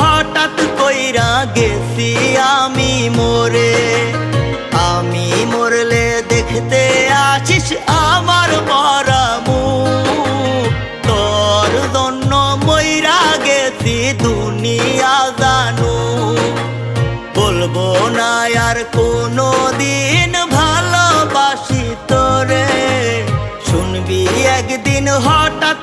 হঠাৎ কইরা গেছি আমি মরে। আমি মরলে দেখতে আসিস আমার মরা মুখ। তোর জন্য মইরা গেছি দুনিয়া জানু। বলবো না আর কোনো দিন ভালোবাসি তোরে। শুনবি একদিন হঠাৎ